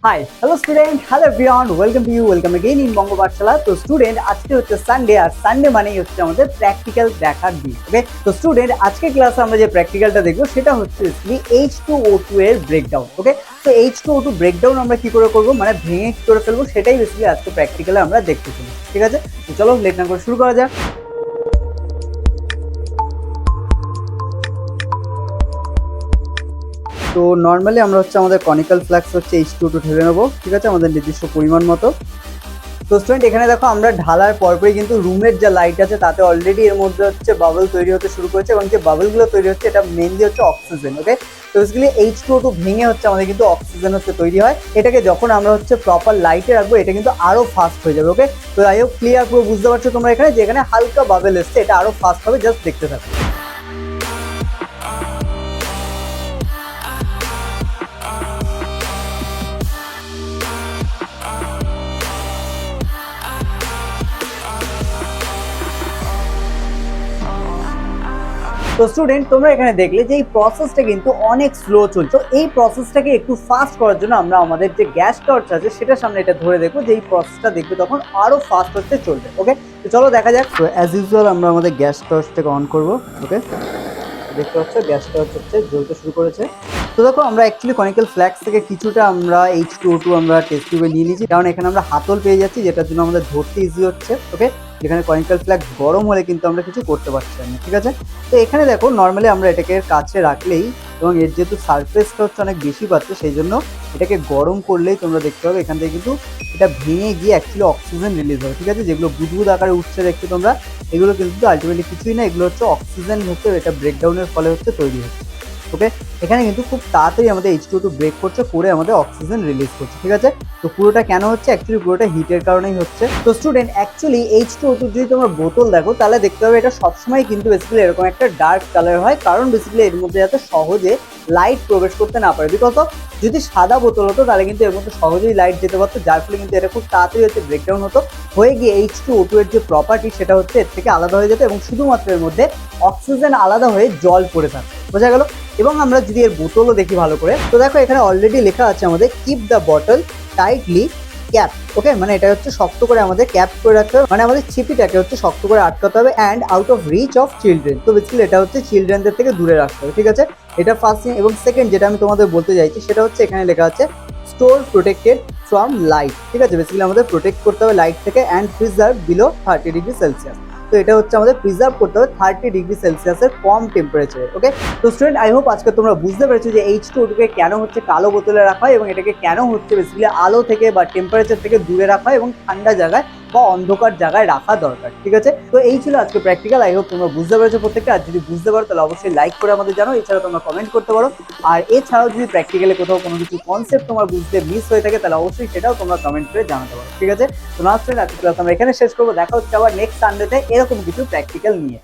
Hi, hello student, hello everyone, welcome again in Bongo Pathsala. তো student আজকে হচ্ছে Sunday, আর Sunday মানেই হচ্ছে আমাদের প্র্যাকটিক্যাল দেখার দিন। ওকে, তো স্টুডেন্ট আজকে ক্লাসে আমরা যে প্র্যাকটিক্যালটা দেখবো সেটা হচ্ছে H2O2 এর ব্রেকডাউন। ওকে, তো H2O2 ব্রেকডাউন আমরা কি করে করবো, মানে ভেঙে কি করে ফেলবো, সেটাই বেসিক্যালি আজকে প্র্যাকটিক্যালে আমরা দেখতে চলি। ঠিক আছে, তো চলো লেট না করে শুরু করা যাক। তো নর্মালি আমরা হচ্ছে আমাদের কনিক্যাল ফ্লাক্স হচ্ছে H2O2 ঢেলে নেবো। ঠিক আছে, আমাদের নির্দিষ্ট পরিমাণ মতো। তো স্টুডেন্ট এখানে দেখো আমরা ঢালার পরপরই কিন্তু রুমের যে লাইট আছে তাতে অলরেডি এর মধ্যে হচ্ছে বাবল তৈরি হতে শুরু করেছে, এবং যে বাবলগুলো তৈরি হচ্ছে এটা মেনলি হচ্ছে অক্সিজেন। ওকে, তো বেসিক্যালি H2O2 ভেঙে হচ্ছে আমাদের কিন্তু অক্সিজেন হচ্ছে তৈরি হয়। এটাকে যখন আমরা হচ্ছে প্রপার লাইটে রাখবো এটা কিন্তু আরো ফাস্ট হয়ে যাবে। ওকে, তো যাই হোক ক্লিয়ার পুরো বুঝতে পারছো তোমরা এখানে, যে এখানে হালকা বাবেল এসছে, এটা আরো ফাস্ট হবে, জাস্ট দেখতে থাকো। তো স্টুডেন্ট তোমরা এখানে দেখলে যে এই প্রসেসটা কিন্তু অনেক স্লো চলছে। তো এই প্রসেসটাকে একটু ফাস্ট করার জন্য আমরা আমাদের যে গ্যাস টর্চ আছে সেটার সামনে এটা ধরে দেখবো, যে এই প্রসেসটা দেখবে তখন আরো ফাস্ট হচ্ছে চলবে। ওকে, তো চলো দেখা যাক। তো অ্যাজ ইউজুয়াল আমরা আমাদের গ্যাস টর্চটাকে অন করবো। ওকে, দেখতে পাচ্ছ গ্যাস টর্চ হচ্ছে জ্বলতে শুরু করেছে। তো দেখো আমরা অ্যাকচুয়ালি কনিক্যাল ফ্ল্যাক্স থেকে কিছুটা আমরা H2O2 আমরা টেস্ট টিউবে নিয়ে নিয়েছি, কারণ এখানে আমরা হাতল পেয়ে যাচ্ছি, যেটার জন্য আমাদের ধরতে ইজি হচ্ছে। ওকে, যেখানে কনিক্যাল ফ্ল্যাক্স গরম হলে কিন্তু আমরা কিছু করতে পারছি না। ঠিক আছে, তো এখানে দেখো নর্মালি আমরা এটাকে কাছে রাখলেই, এবং এর যেহেতু সারফেসটা হচ্ছে অনেক বেশি পাচ্ছে, সেই জন্য এটাকে গরম করলেই তোমরা দেখতে পাবে এখান থেকে কিন্তু এটা ভেঙে গিয়ে অ্যাকচুয়ালি অক্সিজেন রিলিজ হবে। ঠিক আছে, যেগুলো বুদবুদ আকারে উঠছে দেখতে তোমরা, এগুলো কিন্তু আলটিমেটলি কিছুই না, এগুলো হচ্ছে অক্সিজেন হচ্ছে এটা ব্রেকডাউনের ফলে হচ্ছে তৈরি হচ্ছে। ওকে, এখানে কিন্তু খুব তাড়াতাড়ি আমাদের H2O2 ব্রেক করছে, করে আমাদের অক্সিজেন রিলিজ করছে। ঠিক আছে, তো পুরোটা কেন হচ্ছে, অ্যাকচুয়ালি পুরোটা হিটের কারণেই হচ্ছে। তো স্টুডেন্ট অ্যাকচুয়ালি H2O2 যদি তোমরা বোতল দেখো তাহলে দেখতে পাবে এটা সবসময় কিন্তু বেসিক্যালি এরকম একটা ডার্ক কালার হয়, কারণ বেসিক্যালি এর মধ্যে যাতে সহজে লাইট প্রবেশ করতে না পারে। বিকজ যদি সাদা বোতল হতো তাহলে কিন্তু এর মধ্যে সহজেই লাইট যেতে পারতো, যার ফলে কিন্তু এটা খুব তাড়াতাড়ি হচ্ছে ব্রেকডাউন হতো, হয়ে গিয়ে H2O2 এর যে প্রপার্টি সেটা হচ্ছে এর থেকে আলাদা হয়ে যেত, এবং শুধুমাত্র এর মধ্যে অক্সিজেন আলাদা হয়ে জল পড়ে থাকতো। বোঝা গেল? এবং আমরা যদি এর বোতলও দেখি ভালো করে, তো দেখো এখানে অলরেডি লেখা আছে আমাদের keep the bottle tightly cap. Okay, মানে এটা হচ্ছে শক্ত করে আমাদের ক্যাপ করে রাখতে হবে, মানে আমাদের ছিপিটাকে হচ্ছে শক্ত করে আটকাতে হবে, and out of reach of children. তো বেসিক্যালি এটা হচ্ছে চিলড্রেনদের থেকে দূরে রাখতে হবে। ঠিক আছে, এটা ফার্স্ট থিং। এবং সেকেন্ড যেটা আমি তোমাদের বলতে চাইছি সেটা হচ্ছে এখানে লেখা আছে স্টোর প্রোটেক্টেড ফ্রম লাইট। ঠিক আছে, বেসিক্যালি আমাদের প্রোটেক্ট করতে হবে লাইট থেকে, অ্যান্ড প্রিজার্ভ বিলো 30°C। তো এটা হচ্ছে আমাদের প্রিজার্ভ করতে হবে 30°C কম টেম্পারেচারে। ওকে, তো স্টুডেন্ট আই হোপ আজকে তোমরা বুঝতে পেরেছো যে H2O2 কে কেন হচ্ছে কালো বোতলে রাখা হয়, এবং এটাকে কেন হচ্ছে বেসিক্যালি আলো থেকে বা টেম্পারেচার থেকে দূরে রাখা হয়, এবং ঠান্ডা জায়গায় বা অন্ধকার জায়গায় রাখা দরকার। ঠিক আছে, তো এই ছিল আজকে প্র্যাকটিক্যাল। আই হোপ তোমরা বুঝতে পেরেছো প্রত্যেকটা। আর যদি বুঝতে পারো তাহলে অবশ্যই লাইক করে আমাদের জানো, এছাড়া তোমরা কমেন্ট করতে পারো। আর এছাড়াও যদি প্র্যাকটিক্যালে কোথাও কোনো কিছু কনসেপ্ট তোমার বুঝতে মিস হয়ে থাকে তাহলে অবশ্যই সেটাও তোমরা কমেন্ট করে জানাতে পারো। ঠিক আছে, তো না স্টুডেন্ট আজকে ক্লাস আমরা এখানে শেষ করবো। দেখা হচ্ছে আবার নেক্সট সানডেতে এরকম কিছু প্র্যাকটিক্যাল নিয়ে।